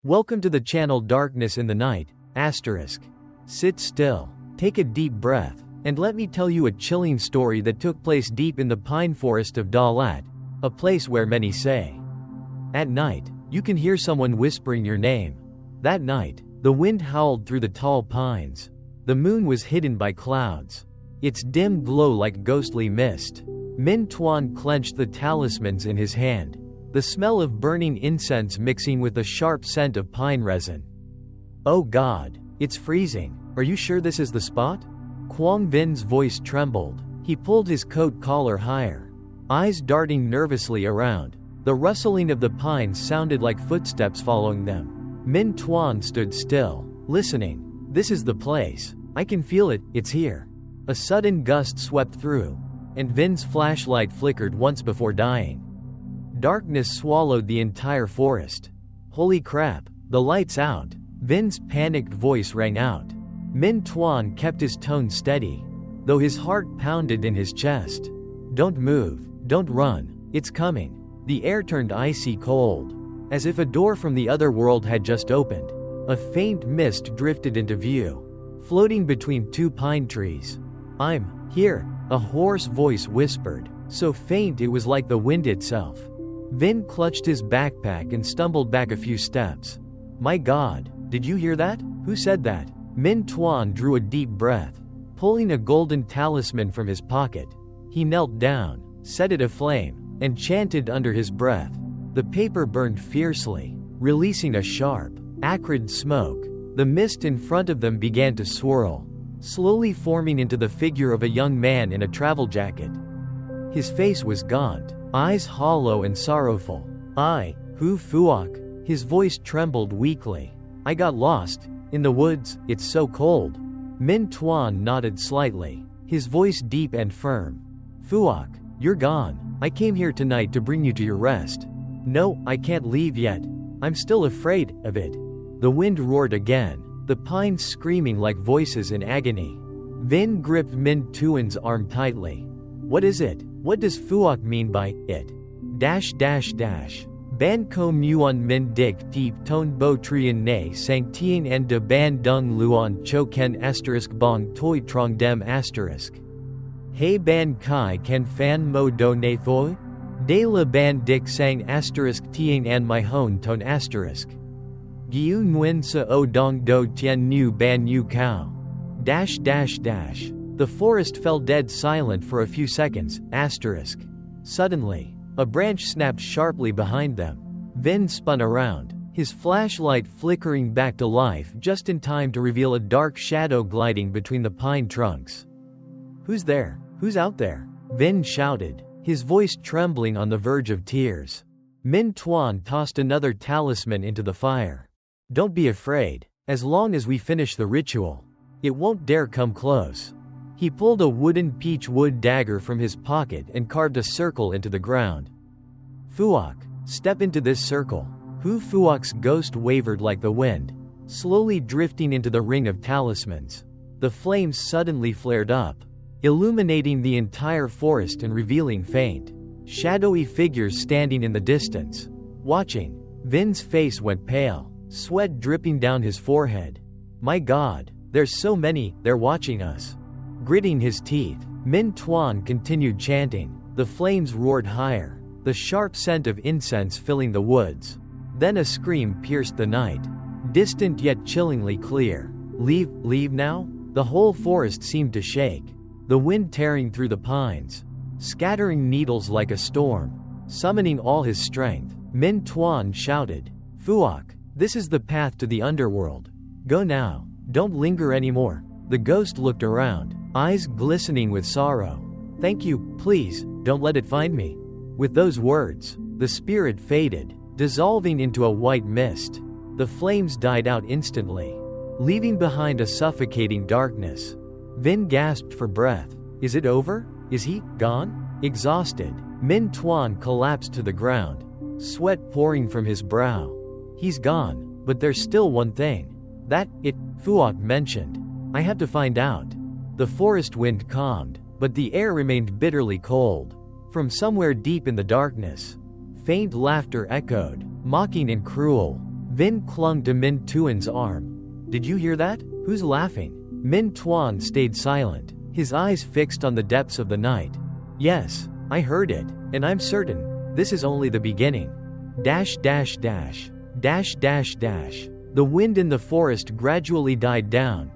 Welcome to the channel Darkness in the Night, asterisk. Sit still, take a deep breath, and let me tell you a chilling story that took place deep in the pine forest of Dalat, a place where many say, at night, you can hear someone whispering your name. That night, the wind howled through the tall pines. The moon was hidden by clouds, its dim glow like ghostly mist. Min Tuan clenched the talismans in his hand, the smell of burning incense mixing with the sharp scent of pine resin. Oh God, it's freezing. Are you sure this is the spot? Quang Vin's voice trembled. He pulled his coat collar higher, eyes darting nervously around. The rustling of the pines sounded like footsteps following them. Min Tuan stood still, listening. This is the place. I can feel it, it's here. A sudden gust swept through, and Vin's flashlight flickered once before dying. Darkness swallowed the entire forest. Holy crap, the light's out. Vin's panicked voice rang out. Min Tuan kept his tone steady, though his heart pounded in his chest. Don't move, don't run, it's coming. The air turned icy cold, as if a door from the other world had just opened. A faint mist drifted into view, floating between two pine trees. I'm here, a hoarse voice whispered, so faint it was like the wind itself. Vin clutched his backpack and stumbled back a few steps. My God, did you hear that? Who said that? Min Tuan drew a deep breath, pulling a golden talisman from his pocket. He knelt down, set it aflame, and chanted under his breath. The paper burned fiercely, releasing a sharp, acrid smoke. The mist in front of them began to swirl, slowly forming into the figure of a young man in a travel jacket. His face was gaunt, eyes hollow and sorrowful. Hu Fuok. His voice trembled weakly. I got lost, in the woods, it's so cold. Min Tuan nodded slightly, his voice deep and firm. Fuok, you're gone. I came here tonight to bring you to your rest. No, I can't leave yet. I'm still afraid of it. The wind roared again, the pines screaming like voices in agony. Vin gripped Min Tuan's arm tightly. What is it? What does Fuok mean by it? Ban ko muon min dik deep tone bo trian ne sang tien en de ban dung luon cho ken asterisk bong toi trong dem asterisk. Hey ban kai ken fan mo do ne thoi? De la ban dik sang asterisk tien en my hon ton asterisk. Giu nguyen sa o dong do tien nu ban yu kao. The forest fell dead silent for a few seconds, asterisk. Suddenly, a branch snapped sharply behind them. Vin spun around, his flashlight flickering back to life just in time to reveal a dark shadow gliding between the pine trunks. Who's there? Who's out there? Vin shouted, his voice trembling on the verge of tears. Min Tuan tossed another talisman into the fire. Don't be afraid. As long as we finish the ritual, it won't dare come close. He pulled a wooden peach wood dagger from his pocket and carved a circle into the ground. Fuok, step into this circle. Hu Fuok's ghost wavered like the wind, slowly drifting into the ring of talismans. The flames suddenly flared up, illuminating the entire forest and revealing faint, shadowy figures standing in the distance. Watching, Vin's face went pale, sweat dripping down his forehead. My God, there's so many, they're watching us. Gritting his teeth, Min Tuan continued chanting. The flames roared higher, the sharp scent of incense filling the woods. Then a scream pierced the night, distant yet chillingly clear. Leave now? The whole forest seemed to shake, the wind tearing through the pines, scattering needles like a storm. Summoning all his strength, Min Tuan shouted, Fuok, this is the path to the underworld. Go now, don't linger anymore. The ghost looked around, eyes glistening with sorrow. Thank you, please, don't let it find me. With those words, the spirit faded, dissolving into a white mist. The flames died out instantly, leaving behind a suffocating darkness. Vin gasped for breath. Is it over? Is he gone? Exhausted, Min Tuan collapsed to the ground, sweat pouring from his brow. He's gone, but there's still one thing. That, Fuok mentioned. I have to find out. The forest wind calmed, but the air remained bitterly cold. From somewhere deep in the darkness, faint laughter echoed, mocking and cruel. Vin clung to Min Tuan's arm. Did you hear that? Who's laughing? Min Tuan stayed silent, his eyes fixed on the depths of the night. Yes, I heard it, and I'm certain this is only the beginning. Dash dash dash. Dash dash dash. The wind in the forest gradually died down,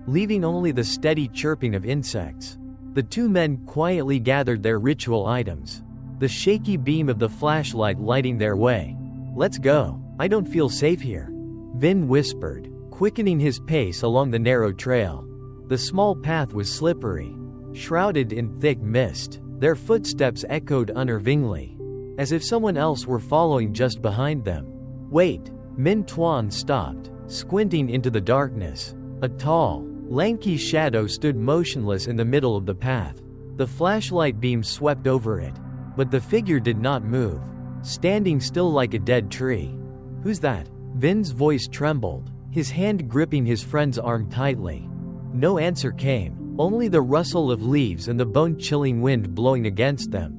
leaving only the steady chirping of insects. The two men quietly gathered their ritual items, the shaky beam of the flashlight lighting their way. Let's go. I don't feel safe here, Vin whispered, quickening his pace along the narrow trail. The small path was slippery, shrouded in thick mist. Their footsteps echoed unnervingly, as if someone else were following just behind them. Wait, Min Tuan stopped, squinting into the darkness. A tall, lanky shadow stood motionless in the middle of the path. The flashlight beam swept over it, but the figure did not move, standing still like a dead tree. Who's that? Vin's voice trembled, his hand gripping his friend's arm tightly. No answer came, only the rustle of leaves and the bone-chilling wind blowing against them.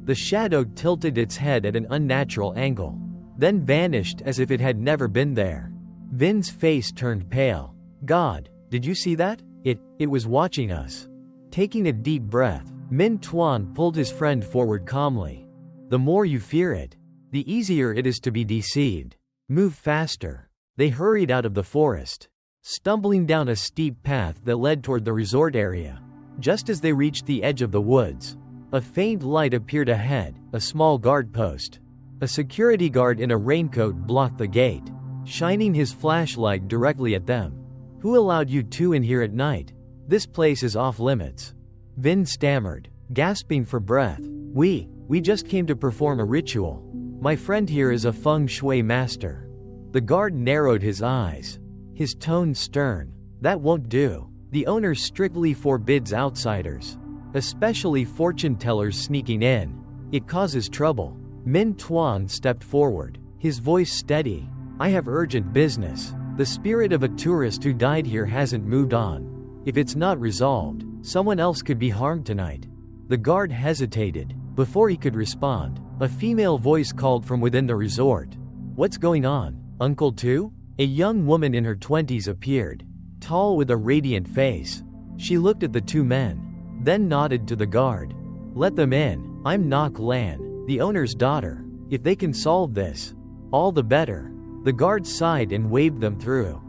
The shadow tilted its head at an unnatural angle, then vanished as if it had never been there. Vin's face turned pale. God, did you see that? It was watching us. Taking a deep breath, Min Tuan pulled his friend forward calmly. The more you fear it, the easier it is to be deceived. Move faster. They hurried out of the forest, stumbling down a steep path that led toward the resort area. Just as they reached the edge of the woods, a faint light appeared ahead, a small guard post. A security guard in a raincoat blocked the gate, shining his flashlight directly at them. Who allowed you two in here at night? This place is off limits, Vin stammered, gasping for breath. We just came to perform a ritual. My friend here is a feng shui master. The guard narrowed his eyes, his tone stern. That won't do. The owner strictly forbids outsiders, especially fortune tellers sneaking in. It causes trouble. Min Tuan stepped forward, his voice steady. I have urgent business. The spirit of a tourist who died here hasn't moved on. If it's not resolved, someone else could be harmed tonight. The guard hesitated. Before he could respond, a female voice called from within the resort. What's going on, Uncle Tu? A young woman in her 20s appeared, tall with a radiant face. She looked at the two men, then nodded to the guard. Let them in. I'm Nok Lan, the owner's daughter. If they can solve this, all the better. The guard sighed and waved them through.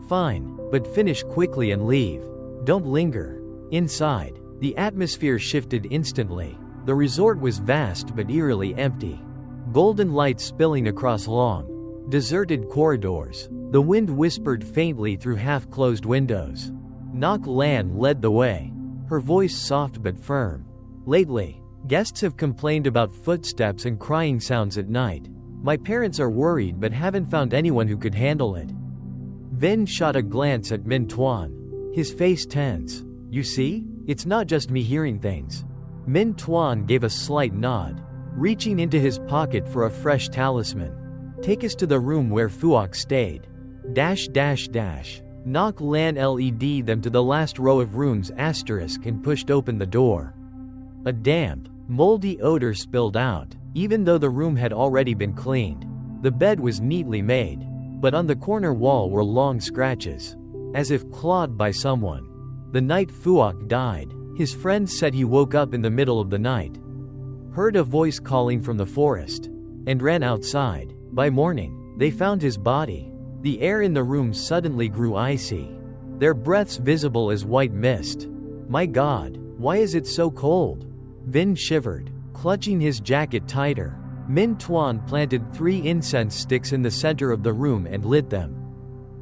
Fine, but finish quickly and leave. Don't linger. Inside, the atmosphere shifted instantly. The resort was vast but eerily empty. Golden light spilling across long, deserted corridors. The wind whispered faintly through half-closed windows. Nok Lan led the way, her voice soft but firm. Lately, guests have complained about footsteps and crying sounds at night. My parents are worried but haven't found anyone who could handle it. Vin shot a glance at Min Tuan, his face tense. You see? It's not just me hearing things. Min Tuan gave a slight nod, reaching into his pocket for a fresh talisman. Take us to the room where Phuoc stayed. Dash dash dash. Nok Lan led them to the last row of rooms and pushed open the door. A damp, moldy odor spilled out, even though the room had already been cleaned. The bed was neatly made, but on the corner wall were long scratches, as if clawed by someone. The night Phuoc died, his friend said he woke up in the middle of the night, heard a voice calling from the forest, and ran outside. By morning, they found his body. The air in the room suddenly grew icy, their breaths visible as white mist. My God, why is it so cold? Vin shivered, clutching his jacket tighter. Min Tuan planted 3 incense sticks in the center of the room and lit them.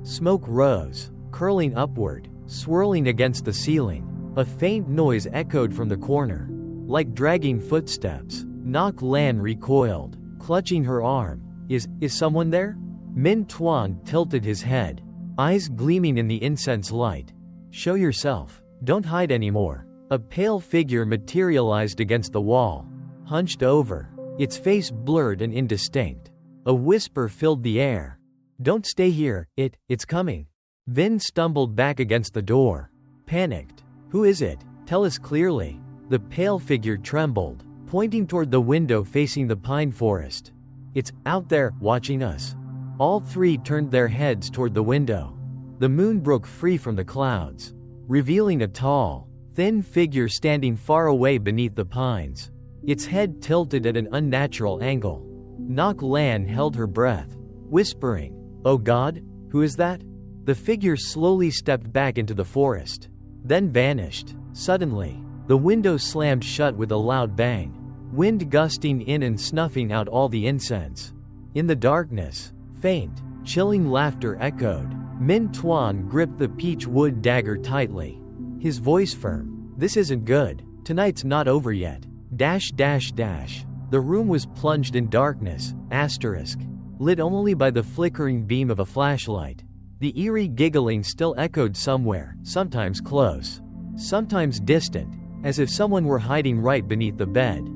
Smoke rose, curling upward, swirling against the ceiling. A faint noise echoed from the corner, like dragging footsteps. Nok Lan recoiled, clutching her arm. Is someone there? Min Tuan tilted his head, eyes gleaming in the incense light. Show yourself. Don't hide anymore. A pale figure materialized against the wall, hunched over, its face blurred and indistinct. A whisper filled the air. Don't stay here, it's coming. Vin stumbled back against the door, panicked. Who is it? Tell us clearly. The pale figure trembled, pointing toward the window facing the pine forest. It's out there, watching us. All three turned their heads toward the window. The moon broke free from the clouds, revealing a tall, thin figure standing far away beneath the pines, its head tilted at an unnatural angle. Nok Lan held her breath, whispering, "Oh God, who is that?" The figure slowly stepped back into the forest, then vanished. Suddenly, the window slammed shut with a loud bang, wind gusting in and snuffing out all the incense. In the darkness, faint, chilling laughter echoed. Min Tuan gripped the peach wood dagger tightly, his voice firm. "This isn't good. Tonight's not over yet." The room was plunged in darkness, lit only by the flickering beam of a flashlight. The eerie giggling still echoed somewhere, sometimes close, sometimes distant, as if someone were hiding right beneath the bed.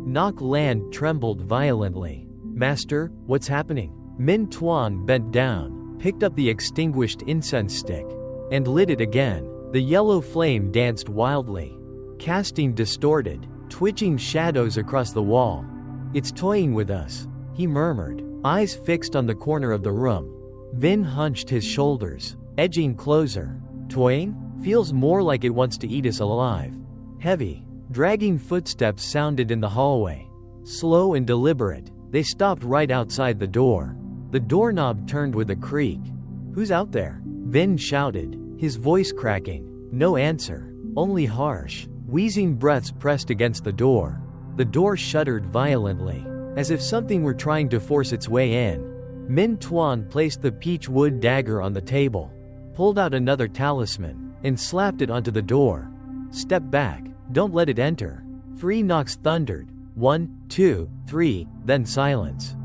Nok Lan trembled violently. "Master, what's happening?" Min Tuan bent down, picked up the extinguished incense stick, and lit it again. The yellow flame danced wildly, casting distorted, twitching shadows across the wall. "It's toying with us," he murmured, eyes fixed on the corner of the room. Vin hunched his shoulders, edging closer. "Toying? Feels more like it wants to eat us alive." Heavy, dragging footsteps sounded in the hallway. Slow and deliberate, they stopped right outside the door. The doorknob turned with a creak. "Who's out there?" Vin shouted, his voice cracking. No answer, only harsh, wheezing breaths pressed against the door. The door shuddered violently, as if something were trying to force its way in. Min Tuan placed the peach wood dagger on the table, pulled out another talisman, and slapped it onto the door. "Step back, don't let it enter." 3 knocks thundered. 1, 2, 3, then silence.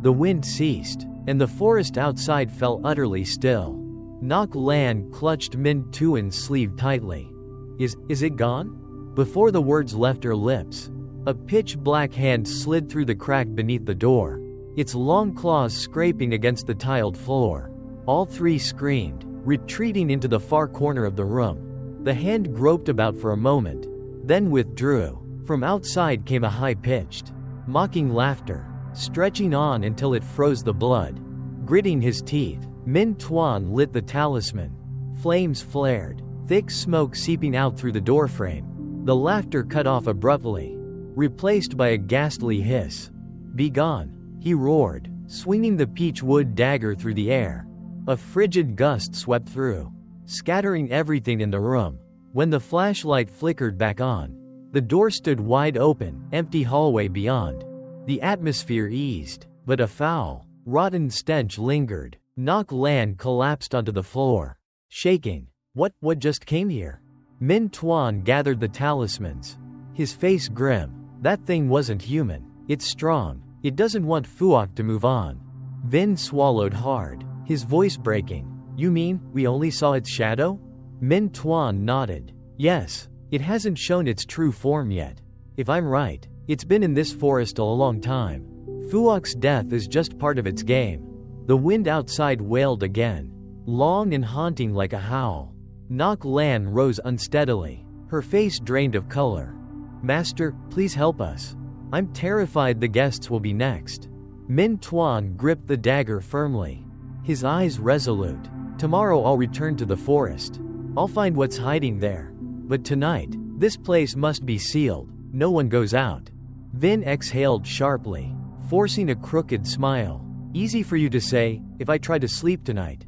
The wind ceased, and the forest outside fell utterly still. Nok Lan clutched Min Tuan's sleeve tightly. Is it gone?" Before the words left her lips, a pitch-black hand slid through the crack beneath the door, its long claws scraping against the tiled floor. All three screamed, retreating into the far corner of the room. The hand groped about for a moment, then withdrew. From outside came a high-pitched, mocking laughter, stretching on until it froze the blood. Gritting his teeth, Min Tuan lit the talisman. Flames flared, thick smoke seeping out through the doorframe. The laughter cut off abruptly, replaced by a ghastly hiss. "Begone," he roared, swinging the peach wood dagger through the air. A frigid gust swept through, scattering everything in the room. When the flashlight flickered back on, the door stood wide open, empty hallway beyond. The atmosphere eased, but a foul, rotten stench lingered. Nok Lan collapsed onto the floor, shaking. What just came here?" Min Tuan gathered the talismans, his face grim. "That thing wasn't human. It's strong. It doesn't want Phuoc to move on." Vin swallowed hard, his voice breaking. "You mean, we only saw its shadow?" Min Tuan nodded. "Yes, it hasn't shown its true form yet. If I'm right, it's been in this forest a long time. Phuoc's death is just part of its game." The wind outside wailed again, long and haunting like a howl. Nok Lan rose unsteadily, her face drained of color. "Master, please help us. I'm terrified the guests will be next." Min Tuan gripped the dagger firmly, his eyes resolute. "Tomorrow I'll return to the forest. I'll find what's hiding there. But tonight, this place must be sealed. No one goes out." Vin exhaled sharply, forcing a crooked smile. "Easy for you to say, if I try to sleep tonight.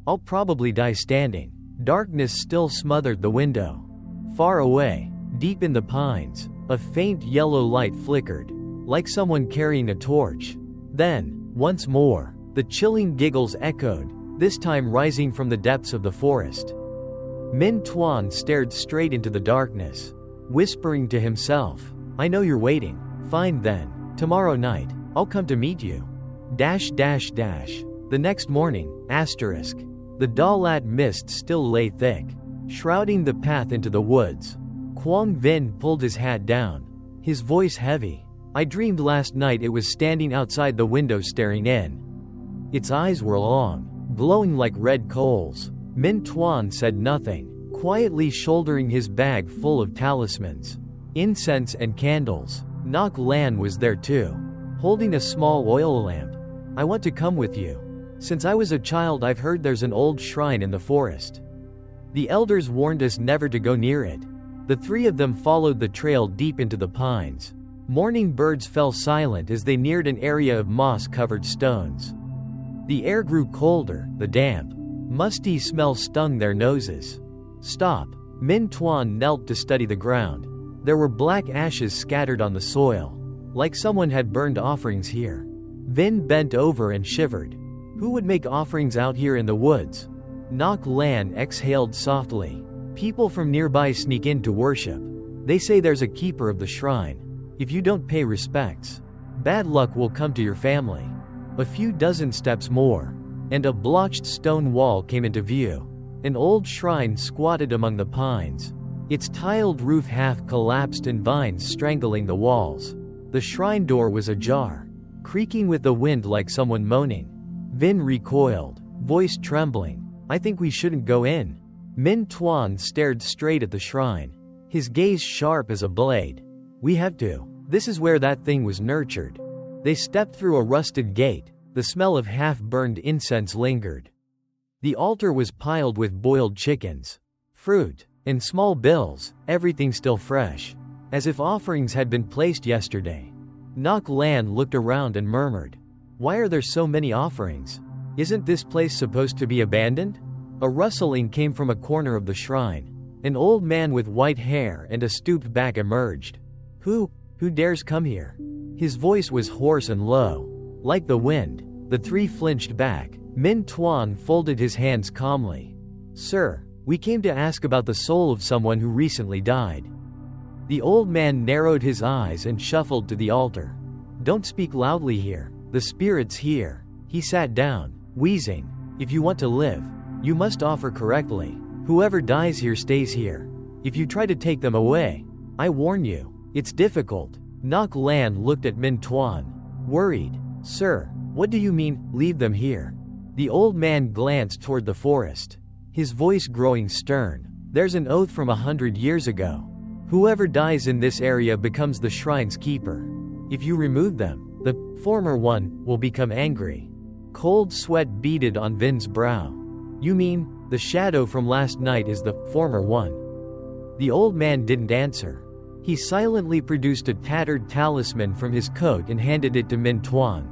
I'll probably die standing." Darkness still smothered the window. Far away, deep in the pines, a faint yellow light flickered, like someone carrying a torch. Then, once more, the chilling giggles echoed, this time rising from the depths of the forest. Min Tuan stared straight into the darkness, whispering to himself, "I know you're waiting. Fine then. Tomorrow night, I'll come to meet you." The next morning, the Dalat mist still lay thick, shrouding the path into the woods. Quang Vin pulled his hat down, his voice heavy. "I dreamed last night it was standing outside the window staring in. Its eyes were long, glowing like red coals." Min Tuan said nothing, quietly shouldering his bag full of talismans, incense and candles. Nok Lan was there too, holding a small oil lamp. I want to come with you. Since I was a child, I've heard there's an old shrine in the forest. The elders warned us never to go near it. The three of them followed the trail deep into the pines. Morning birds fell silent as they neared an area of moss-covered stones. The air grew colder, the damp, musty smell stung their noses. Stop. Min Tuan knelt to study the ground. There were black ashes scattered on the soil, like someone had burned offerings here. Vin bent over and shivered. Who would make offerings out here in the woods? Nok Lan exhaled softly. People from nearby sneak in to worship. They say there's a keeper of the shrine. If you don't pay respects, bad luck will come to your family. A few dozen steps more, and a blotched stone wall came into view. An old shrine squatted among the pines. Its tiled roof half collapsed and vines strangling the walls. The shrine door was ajar, creaking with the wind like someone moaning. Vin recoiled, voice trembling. I think we shouldn't go in. Min Tuan stared straight at the shrine, his gaze sharp as a blade. We have to. This is where that thing was nurtured. They stepped through a rusted gate. The smell of half-burned incense lingered. The altar was piled with boiled chickens, fruit, and small bills, everything still fresh, as if offerings had been placed yesterday. Nok Lan looked around and murmured, "Why are there so many offerings? Isn't this place supposed to be abandoned?" A rustling came from a corner of the shrine. An old man with white hair and a stooped back emerged. Who dares come here?" His voice was hoarse and low, like the wind. The three flinched back. Min Tuan folded his hands calmly. "Sir, we came to ask about the soul of someone who recently died." The old man narrowed his eyes and shuffled to the altar. "Don't speak loudly here. The spirit's here." He sat down, wheezing. "If you want to live, you must offer correctly. Whoever dies here stays here. If you try to take them away, I warn you, it's difficult." Nok Lan looked at Min Tuan, worried. "Sir, what do you mean, leave them here?" The old man glanced toward the forest, his voice growing stern. "There's an oath from 100 years ago. Whoever dies in this area becomes the shrine's keeper. If you remove them, the former one will become angry." Cold sweat beaded on Vin's brow. "You mean, the shadow from last night is the former one?" The old man didn't answer. He silently produced a tattered talisman from his coat and handed it to Min Tuan.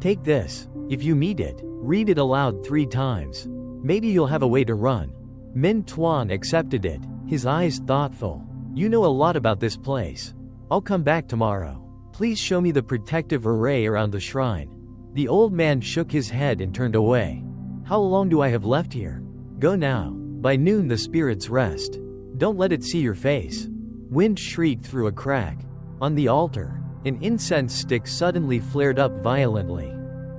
"Take this. If you meet it, read it aloud 3 times. Maybe you'll have a way to run." Min Tuan accepted it, his eyes thoughtful. "You know a lot about this place. I'll come back tomorrow. Please show me the protective array around the shrine." The old man shook his head and turned away. "How long do I have left here?" "Go now. By noon the spirits rest. Don't let it see your face." Wind shrieked through a crack. On the altar, an incense stick suddenly flared up violently,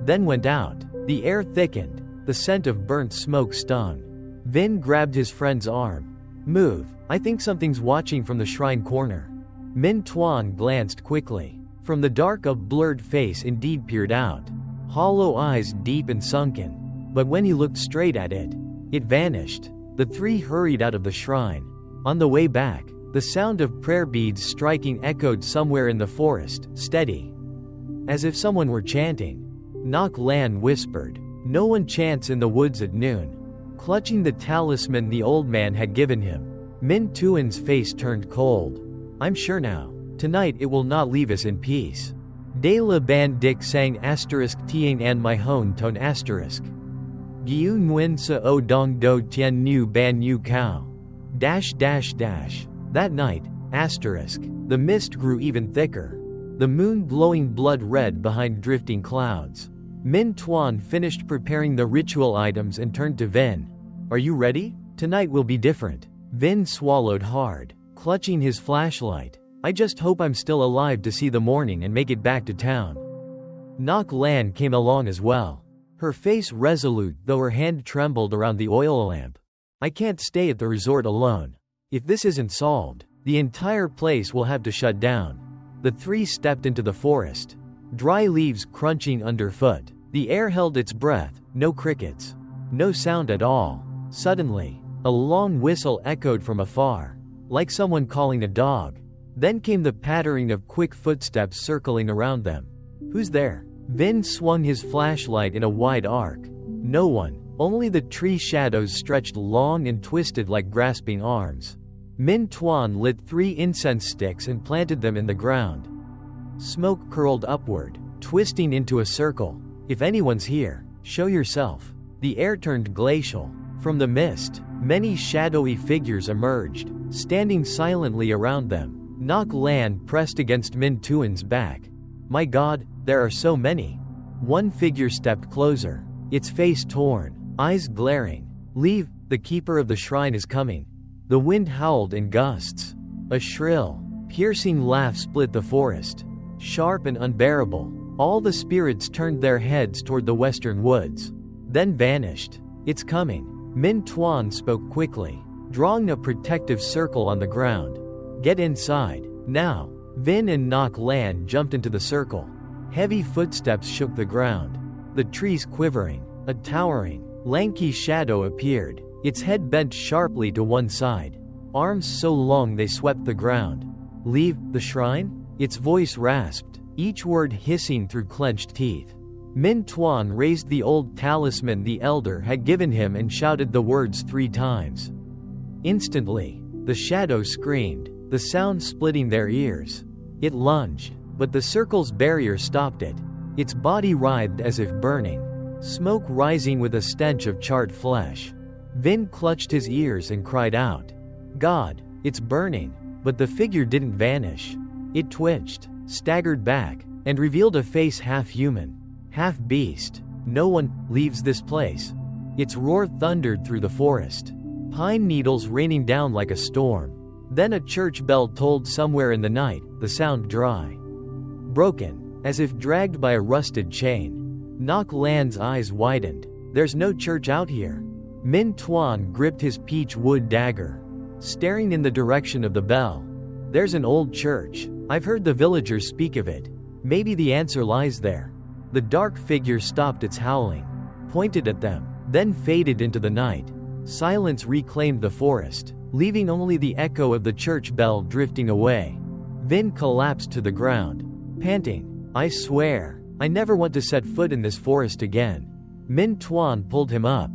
then went out. The air thickened. The scent of burnt smoke stung. Vin grabbed his friend's arm. "Move. I think something's watching from the shrine corner." Min Tuan glanced quickly. From the dark a blurred face indeed peered out, hollow eyes deep and sunken. But when he looked straight at it, it vanished. The three hurried out of the shrine. On the way back, the sound of prayer beads striking echoed somewhere in the forest, steady, as if someone were chanting. Nok Lan whispered, "No one chants in the woods at noon." Clutching the talisman the old man had given him, Min Tuan's face turned cold. "I'm sure now. Tonight it will not leave us in peace." De la Ban Dik sang *Tiang an my hone tone *. Giu Nguyen sa o dong do tien nu ban yu kao. *. That night, the mist grew even thicker, the moon glowing blood red behind drifting clouds. Min Tuan finished preparing the ritual items and turned to Vin. "Are you ready? Tonight will be different." Vin swallowed hard, clutching his flashlight. "I just hope I'm still alive to see the morning and make it back to town." Nok Lan came along as well, her face resolute though her hand trembled around the oil lamp. "I can't stay at the resort alone. If this isn't solved, the entire place will have to shut down." The three stepped into the forest, dry leaves crunching underfoot. The air held its breath, no crickets, no sound at all. Suddenly, a long whistle echoed from afar, like someone calling a dog. Then came the pattering of quick footsteps circling around them. "Who's there?" Vin swung his flashlight in a wide arc. No one, only the tree shadows stretched long and twisted like grasping arms. Min Tuan lit 3 incense sticks and planted them in the ground. Smoke curled upward, twisting into a circle. If anyone's here, show yourself. The air turned glacial. From the mist, many shadowy figures emerged, standing silently around them. Nok Lan pressed against Min Tuan's back. My God, there are so many. One figure stepped closer, its face torn, eyes glaring. Leave, the keeper of the shrine is coming. The wind howled in gusts. A shrill, piercing laugh split the forest. Sharp and unbearable, all the spirits turned their heads toward the western woods, then vanished. It's coming. Min Tuan spoke quickly, drawing a protective circle on the ground. Get inside, now. Vin and Nok Lan jumped into the circle. Heavy footsteps shook the ground. The trees quivering. A towering, lanky shadow appeared, its head bent sharply to one side. Arms so long they swept the ground. Leave the shrine? Its voice rasped, each word hissing through clenched teeth. Min Tuan raised the old talisman the elder had given him and shouted the words 3 times. Instantly, the shadow screamed, the sound splitting their ears. It lunged, but the circle's barrier stopped it. Its body writhed as if burning, smoke rising with a stench of charred flesh. Vin clutched his ears and cried out, God, it's burning. But the figure didn't vanish. It twitched, staggered back, and revealed a face half human, half beast. No one leaves this place. Its roar thundered through the forest, pine needles raining down like a storm. Then a church bell tolled somewhere in the night, the sound dry, broken, as if dragged by a rusted chain. Nok Lan's eyes widened. There's no church out here. Min Tuan gripped his peach wood dagger, staring in the direction of the bell. There's an old church. I've heard the villagers speak of it. Maybe the answer lies there. The dark figure stopped its howling, pointed at them, then faded into the night. Silence reclaimed the forest, leaving only the echo of the church bell drifting away. Vin collapsed to the ground, panting. I swear, I never want to set foot in this forest again. Min Tuan pulled him up.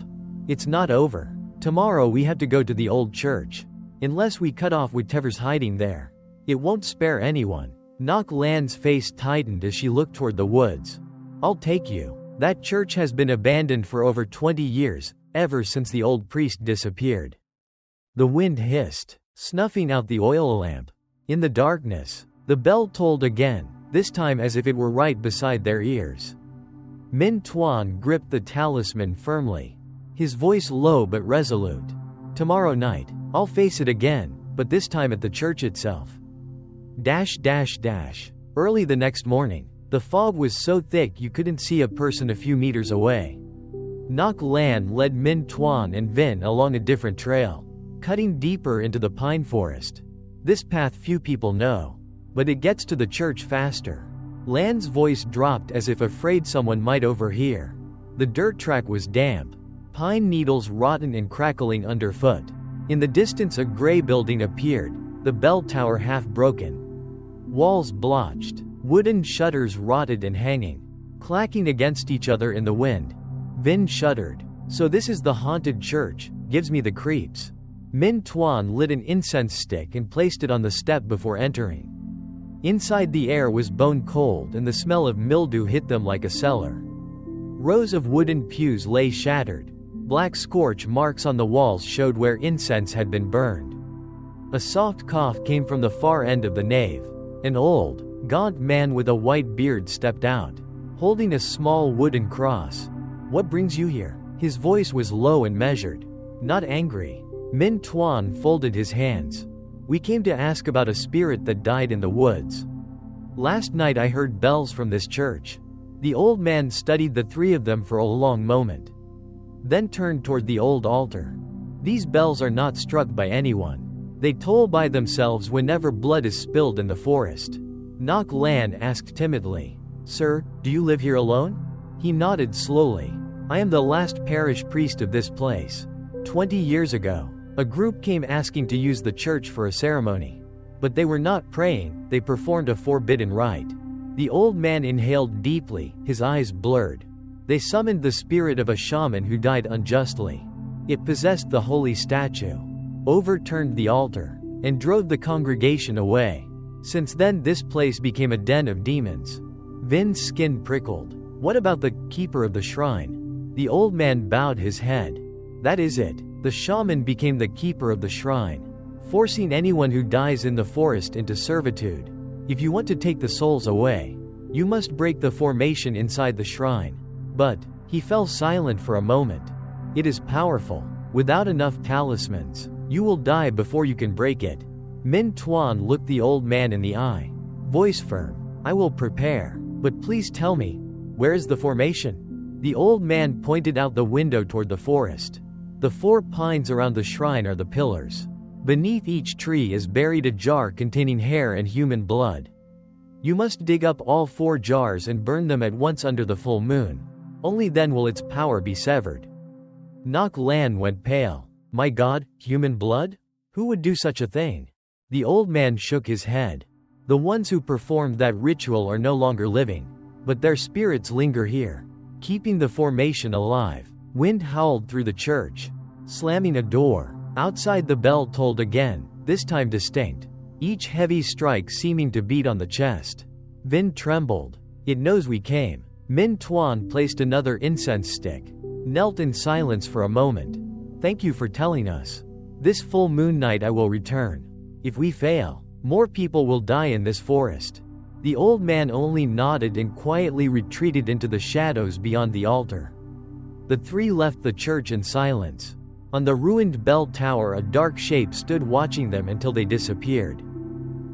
It's not over. Tomorrow we have to go to the old church. Unless we cut off whatever's hiding there, it won't spare anyone. Nok Lan's face tightened as she looked toward the woods. I'll take you. That church has been abandoned for over 20 years, ever since the old priest disappeared. The wind hissed, snuffing out the oil lamp. In the darkness, the bell tolled again, this time as if it were right beside their ears. Min Tuan gripped the talisman firmly, his voice low but resolute. Tomorrow night, I'll face it again, but this time at the church itself. Early the next morning, the fog was so thick you couldn't see a person a few meters away. Nok Lan led Min Tuan and Vin along a different trail, cutting deeper into the pine forest. This path few people know, but it gets to the church faster. Lan's voice dropped as if afraid someone might overhear. The dirt track was damp, pine needles rotten and crackling underfoot. In the distance a gray building appeared, the bell tower half broken. Walls blotched, wooden shutters rotted and hanging, clacking against each other in the wind. Vin shuddered. So this is the haunted church, gives me the creeps. Min Tuan lit an incense stick and placed it on the step before entering. Inside the air was bone cold and the smell of mildew hit them like a cellar. Rows of wooden pews lay shattered. Black scorch marks on the walls showed where incense had been burned. A soft cough came from the far end of the nave. An old, gaunt man with a white beard stepped out, holding a small wooden cross. What brings you here? His voice was low and measured, not angry. Min Tuan folded his hands. We came to ask about a spirit that died in the woods. Last night I heard bells from this church. The old man studied the 3 of them for a long moment, then turned toward the old altar. These bells are not struck by anyone. They toll by themselves whenever blood is spilled in the forest. Nok Lan asked timidly, Sir, do you live here alone? He nodded slowly. I am the last parish priest of this place. 20 years ago, a group came asking to use the church for a ceremony. But they were not praying, they performed a forbidden rite. The old man inhaled deeply, his eyes blurred. They summoned the spirit of a shaman who died unjustly. It possessed the holy statue, overturned the altar, and drove the congregation away. Since then, this place became a den of demons. Vin's skin prickled. What about the keeper of the shrine? The old man bowed his head. That is it. The shaman became the keeper of the shrine, forcing anyone who dies in the forest into servitude. If you want to take the souls away, you must break the formation inside the shrine. But he fell silent for a moment. It is powerful. Without enough talismans, you will die before you can break it. Min Tuan looked the old man in the eye. Voice firm. I will prepare. But please tell me, where is the formation? The old man pointed out the window toward the forest. The 4 pines around the shrine are the pillars. Beneath each tree is buried a jar containing hair and human blood. You must dig up all 4 jars and burn them at once under the full moon. Only then will its power be severed. Nok Lan went pale. My God, human blood? Who would do such a thing? The old man shook his head. The ones who performed that ritual are no longer living, but their spirits linger here, keeping the formation alive. Wind howled through the church, slamming a door. Outside, the bell tolled again, this time distinct, each heavy strike seeming to beat on the chest. Vin trembled. It knows we came. Min Tuan placed another incense stick, knelt in silence for a moment. Thank you for telling us. This full moon night I will return. If we fail, more people will die in this forest. The old man only nodded and quietly retreated into the shadows beyond the altar. The 3 left the church in silence. On the ruined bell tower, a dark shape stood watching them until they disappeared.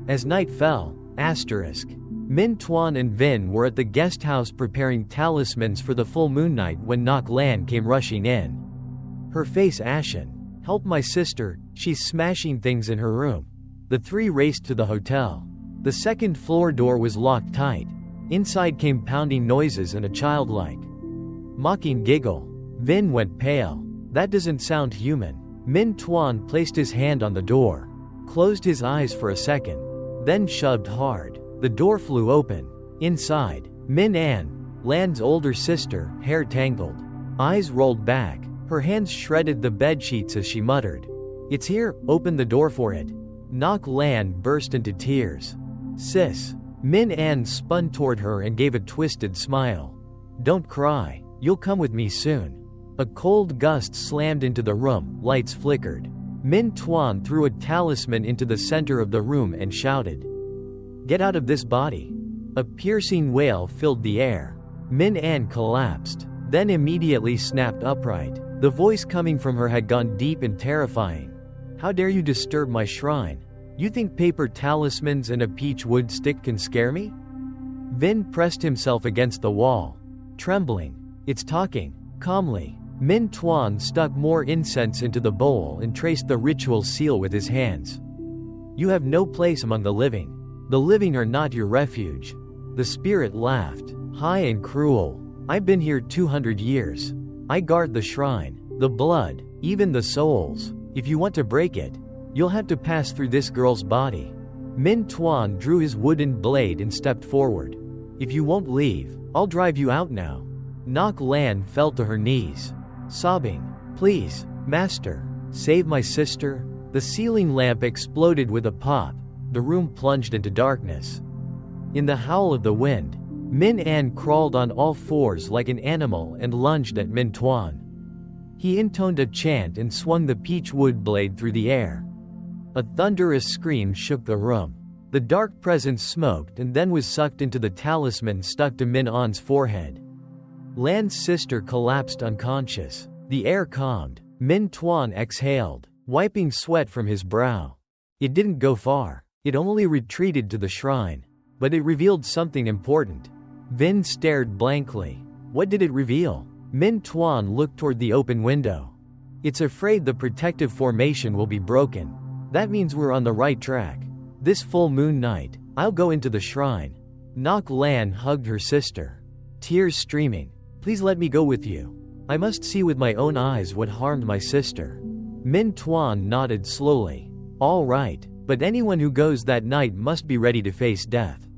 As night fell, Min Tuan and Vin were at the guest house preparing talismans for the full moon night when Nok Lan came rushing in. Her face ashen. Help my sister, she's smashing things in her room. The 3 raced to the hotel. The 2nd floor door was locked tight. Inside came pounding noises and a childlike, mocking giggle. Vin went pale. That doesn't sound human. Min Tuan placed his hand on the door, closed his eyes for a second, then shoved hard. The door flew open. Inside, Min An, Lan's older sister, hair tangled, eyes rolled back, her hands shredded the bedsheets as she muttered, "It's here, open the door for it." Nok Lan burst into tears. Sis. Min An spun toward her and gave a twisted smile. Don't cry, you'll come with me soon. A cold gust slammed into the room, lights flickered. Min Tuan threw a talisman into the center of the room and shouted, "Get out of this body." A piercing wail filled the air. Min An collapsed, then immediately snapped upright. The voice coming from her had gone deep and terrifying. How dare you disturb my shrine? You think paper talismans and a peach wood stick can scare me? Vin pressed himself against the wall, trembling. It's talking. Calmly. Min Tuan stuck more incense into the bowl and traced the ritual seal with his hands. You have no place among the living. The living are not your refuge. The spirit laughed, high and cruel. I've been here 200 years. I guard the shrine, the blood, even the souls. If you want to break it, you'll have to pass through this girl's body. Min Tuan drew his wooden blade and stepped forward. If you won't leave, I'll drive you out now. Nok Lan fell to her knees, sobbing, Please, master, save my sister. The ceiling lamp exploded with a pop. The room plunged into darkness. In the howl of the wind, Min An crawled on all 4s like an animal and lunged at Min Tuan. He intoned a chant and swung the peach wood blade through the air. A thunderous scream shook the room. The dark presence smoked and then was sucked into the talisman stuck to Min An's forehead. Lan's sister collapsed unconscious. The air calmed. Min Tuan exhaled, wiping sweat from his brow. It didn't go far. It only retreated to the shrine. But it revealed something important. Vin stared blankly. What did it reveal? Min Tuan looked toward the open window. It's afraid the protective formation will be broken. That means we're on the right track. This full moon night, I'll go into the shrine. Nok Lan hugged her sister, tears streaming. Please let me go with you. I must see with my own eyes what harmed my sister. Min Tuan nodded slowly. All right, but anyone who goes that night must be ready to face death.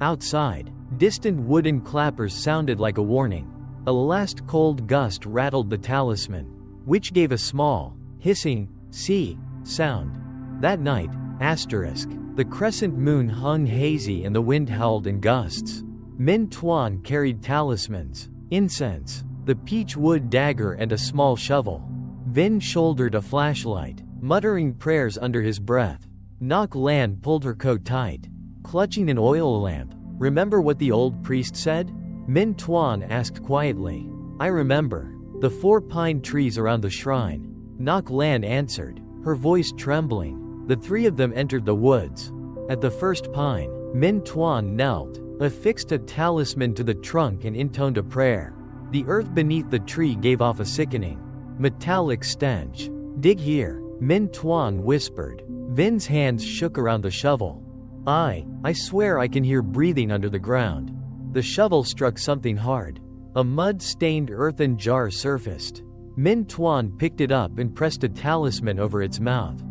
Outside, distant wooden clappers sounded like a warning. A last cold gust rattled the talisman, which gave a small, hissing, "see" sound. That night, the crescent moon hung hazy and the wind howled in gusts. Min Tuan carried talismans, incense, the peach wood dagger and a small shovel. Vin shouldered a flashlight, muttering prayers under his breath. Nok Lan pulled her coat tight, clutching an oil lamp. "Remember what the old priest said?" Min Tuan asked quietly. "I remember. The 4 pine trees around the shrine." Nok Lan answered, her voice trembling. The 3 of them entered the woods. At the first pine, Min Tuan knelt, affixed a talisman to the trunk and intoned a prayer. The earth beneath the tree gave off a sickening, metallic stench. "Dig here," Min Tuan whispered. Vin's hands shook around the shovel. I swear I can hear breathing under the ground." The shovel struck something hard. A mud-stained earthen jar surfaced. Min Tuan picked it up and pressed a talisman over its mouth.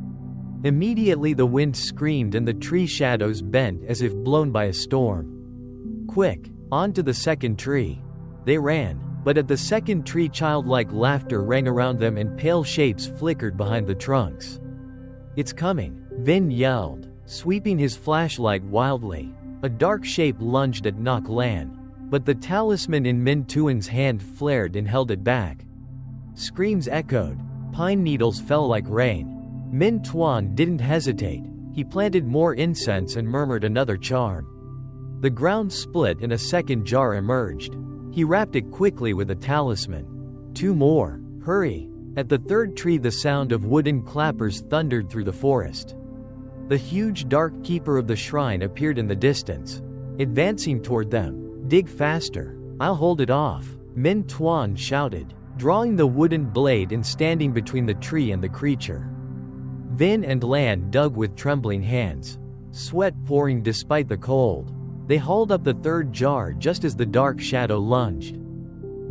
Immediately the wind screamed and the tree shadows bent as if blown by a storm. "Quick, on to the second tree." They ran, but at the second tree childlike laughter rang around them and pale shapes flickered behind the trunks. "It's coming," Vin yelled, sweeping his flashlight wildly. A dark shape lunged at Nok Lan, but the talisman in Min Tuan's hand flared and held it back. Screams echoed. Pine needles fell like rain. Min Tuan didn't hesitate. He planted more incense and murmured another charm. The ground split and a second jar emerged. He wrapped it quickly with a talisman. 2 more. Hurry. At the third tree the sound of wooden clappers thundered through the forest. The huge dark keeper of the shrine appeared in the distance, advancing toward them. "Dig faster. I'll hold it off," Min Tuan shouted, drawing the wooden blade and standing between the tree and the creature. Vin and Lan dug with trembling hands, sweat pouring despite the cold. They hauled up the third jar just as the dark shadow lunged.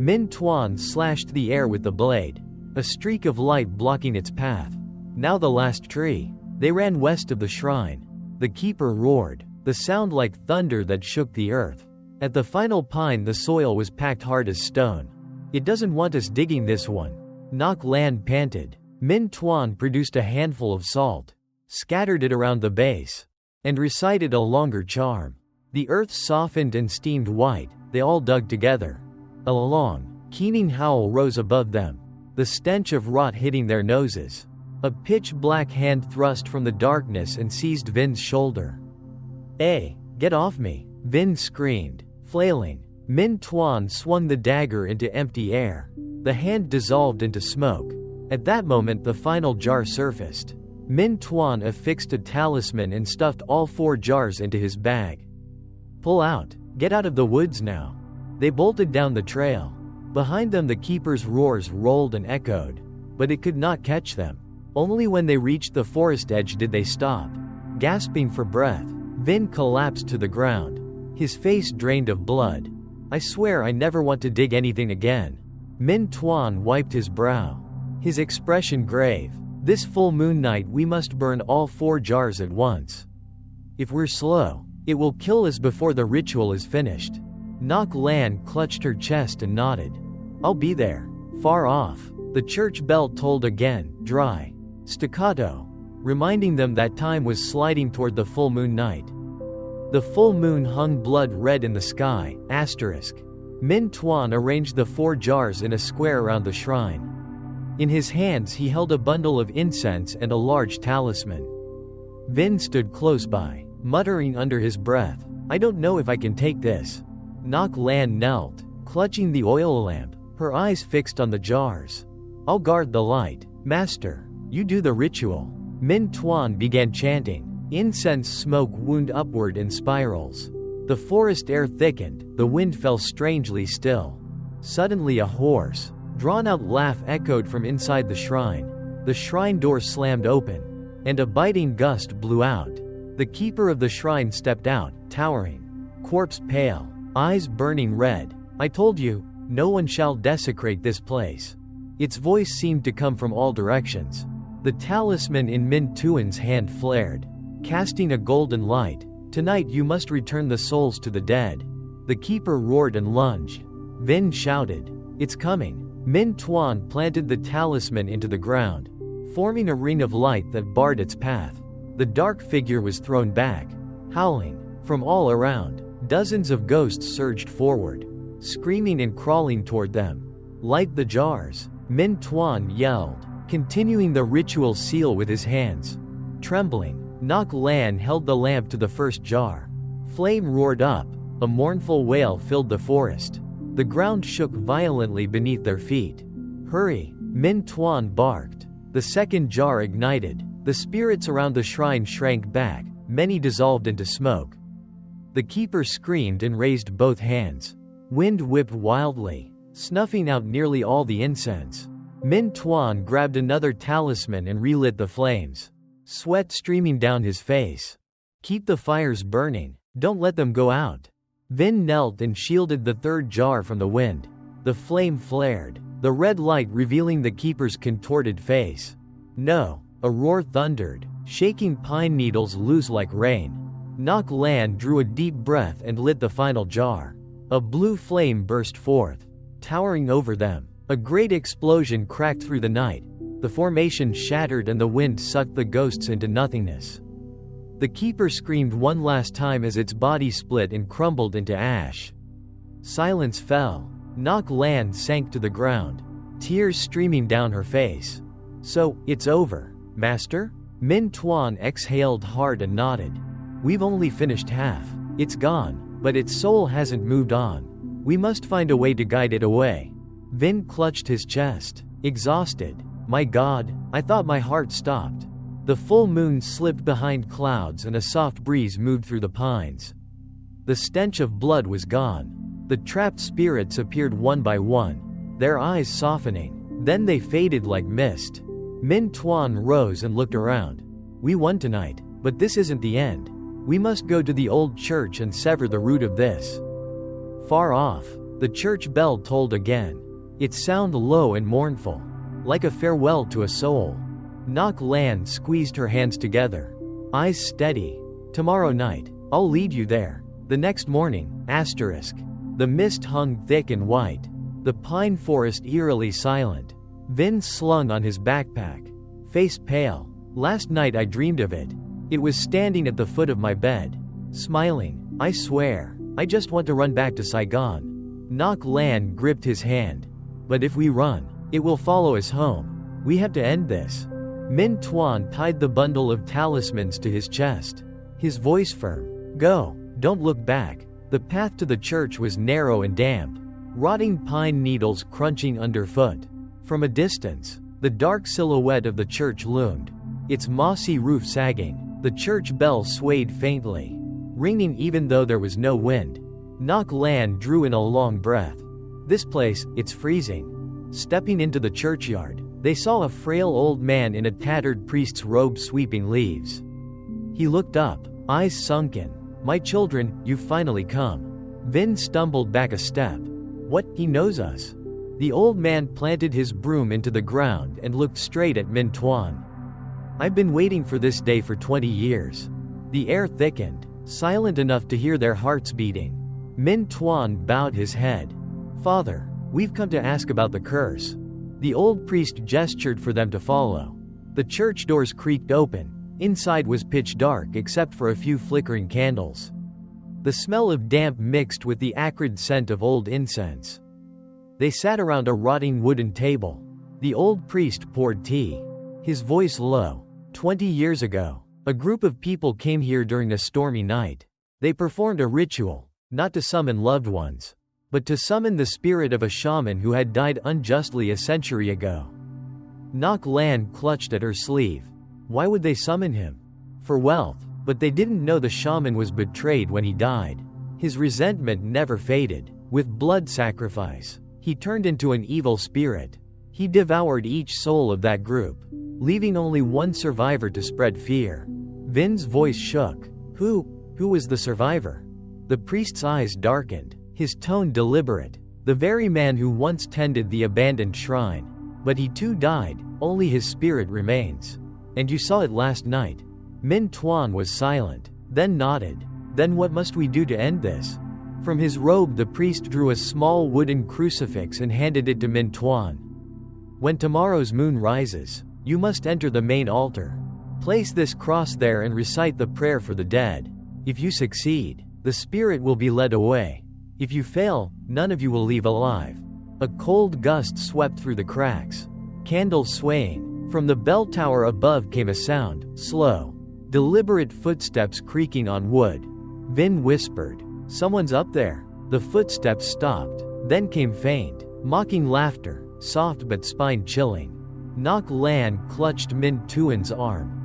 Min Tuan slashed the air with the blade, a streak of light blocking its path. Now the last tree. They ran west of the shrine. The keeper roared, the sound like thunder that shook the earth. At the final pine the soil was packed hard as stone. "It doesn't want us digging this one," Nok Lan panted. Min Tuan produced a handful of salt, scattered it around the base, and recited a longer charm. The earth softened and steamed white. They all dug together. A long, keening howl rose above them, the stench of rot hitting their noses. A pitch-black hand thrust from the darkness and seized Vin's shoulder. "Hey, get off me," Vin screamed, flailing. Min Tuan swung the dagger into empty air. The hand dissolved into smoke. At that moment the final jar surfaced. Min Tuan affixed a talisman and stuffed all 4 jars into his bag. "Pull out. Get out of the woods now." They bolted down the trail. Behind them the keeper's roars rolled and echoed, but it could not catch them. Only when they reached the forest edge did they stop. Gasping for breath, Vin collapsed to the ground, his face drained of blood. "I swear I never want to dig anything again." Min Tuan wiped his brow, his expression grave. "This full moon night we must burn all 4 jars at once. If we're slow, it will kill us before the ritual is finished." Nok Lan clutched her chest and nodded. "I'll be there." Far off, the church bell tolled again, dry, staccato, reminding them that time was sliding toward the full moon night. The full moon hung blood red in the sky. Min Tuan arranged the 4 jars in a square around the shrine. In his hands he held a bundle of incense and a large talisman. Vin stood close by, muttering under his breath, "I don't know if I can take this." Nok Lan knelt, clutching the oil lamp, her eyes fixed on the jars. "I'll guard the light, Master. You do the ritual." Min Tuan began chanting. Incense smoke wound upward in spirals. The forest air thickened, the wind fell strangely still. Suddenly a hoarse, drawn-out laugh echoed from inside the shrine. The shrine door slammed open, and a biting gust blew out. The keeper of the shrine stepped out, towering, corpse pale, eyes burning red. "I told you, no one shall desecrate this place." Its voice seemed to come from all directions. The talisman in Min Tuan's hand flared, casting a golden light. Tonight you must return the souls to the dead." The keeper roared and lunged. Vin shouted, "It's coming." Min Tuan planted the talisman into the ground, forming a ring of light that barred its path. The dark figure was thrown back, howling. From all around, dozens of ghosts surged forward, screaming and crawling toward them. "Light the jars," Min Tuan yelled, continuing the ritual seal with his hands. Trembling, Nok Lan held the lamp to the first jar. Flame roared up, a mournful wail filled the forest. The ground shook violently beneath their feet. "Hurry," Min Tuan barked. The second jar ignited. The spirits around the shrine shrank back, many dissolved into smoke. The keeper screamed and raised both hands. Wind whipped wildly, snuffing out nearly all the incense. Min Tuan grabbed another talisman and relit the flames, sweat streaming down his face. "Keep the fires burning, don't let them go out." Vin knelt and shielded the third jar from the wind. The flame flared, the red light revealing the keeper's contorted face. "No!" a roar thundered, shaking pine needles loose like rain. Nok Lan drew a deep breath and lit the final jar. A blue flame burst forth, towering over them. A great explosion cracked through the night. The formation shattered and the wind sucked the ghosts into nothingness. The keeper screamed one last time as its body split and crumbled into ash. Silence fell. Nok Lan sank to the ground, tears streaming down her face. "So, it's over, Master?" Min Tuan exhaled hard and nodded. "We've only finished half. It's gone, but its soul hasn't moved on. We must find a way to guide it away." Vin clutched his chest, exhausted. "My God, I thought my heart stopped." The full moon slipped behind clouds and a soft breeze moved through the pines. The stench of blood was gone. The trapped spirits appeared one by one, their eyes softening. Then they faded like mist. Min Tuan rose and looked around. "We won tonight, but this isn't the end. We must go to the old church and sever the root of this." Far off, the church bell tolled again. Its sound low and mournful, like a farewell to a soul. Nok Lan squeezed her hands together, eyes steady. "Tomorrow night, I'll lead you there." The next morning, the mist hung thick and white, the pine forest eerily silent. Vin slung on his backpack, face pale. "Last night I dreamed of it. It was standing at the foot of my bed, smiling. I swear, I just want to run back to Saigon." Nok Lan gripped his hand. "But if we run, it will follow us home. We have to end this." Min Tuan tied the bundle of talismans to his chest, his voice firm. "Go, don't look back." The path to the church was narrow and damp, rotting pine needles crunching underfoot. From a distance, the dark silhouette of the church loomed, its mossy roof sagging. The church bell swayed faintly, ringing even though there was no wind. Nok Lan drew in a long breath. "This place, it's freezing." Stepping into the churchyard, they saw a frail old man in a tattered priest's robe sweeping leaves. He looked up, eyes sunken. "My children, you've finally come." Vin stumbled back a step. "What, he knows us?" The old man planted his broom into the ground and looked straight at Min Tuan. "I've been waiting for this day for 20 years. The air thickened, silent enough to hear their hearts beating. Min Tuan bowed his head. "Father, we've come to ask about the curse." The old priest gestured for them to follow. The church doors creaked open. Inside was pitch dark except for a few flickering candles. The smell of damp mixed with the acrid scent of old incense. They sat around a rotting wooden table. The old priest poured tea, his voice low. 20 years ago, a group of people came here during a stormy night. They performed a ritual, not to summon loved ones, but to summon the spirit of a shaman who had died unjustly a century ago. Nok Lan clutched at her sleeve. Why would they summon him? For wealth, but they didn't know the shaman was betrayed when he died. His resentment never faded. With blood sacrifice, he turned into an evil spirit. He devoured each soul of that group, leaving only one survivor to spread fear. Vin's voice shook. Who was the survivor? The priest's eyes darkened, his tone deliberate. The very man who once tended the abandoned shrine. But he too died, only his spirit remains. And you saw it last night. Min Tuan was silent, then nodded. Then what must we do to end this? From his robe the priest drew a small wooden crucifix and handed it to Min Tuan. When tomorrow's moon rises, you must enter the main altar. Place this cross there and recite the prayer for the dead. If you succeed, the spirit will be led away. If you fail, none of you will leave alive. A cold gust swept through the cracks. Candles swaying. From the bell tower above came a sound, slow, deliberate footsteps creaking on wood. Vin whispered, "Someone's up there." The footsteps stopped. Then came faint, mocking laughter, soft but spine-chilling. Nok Lan clutched Min Tuan's arm.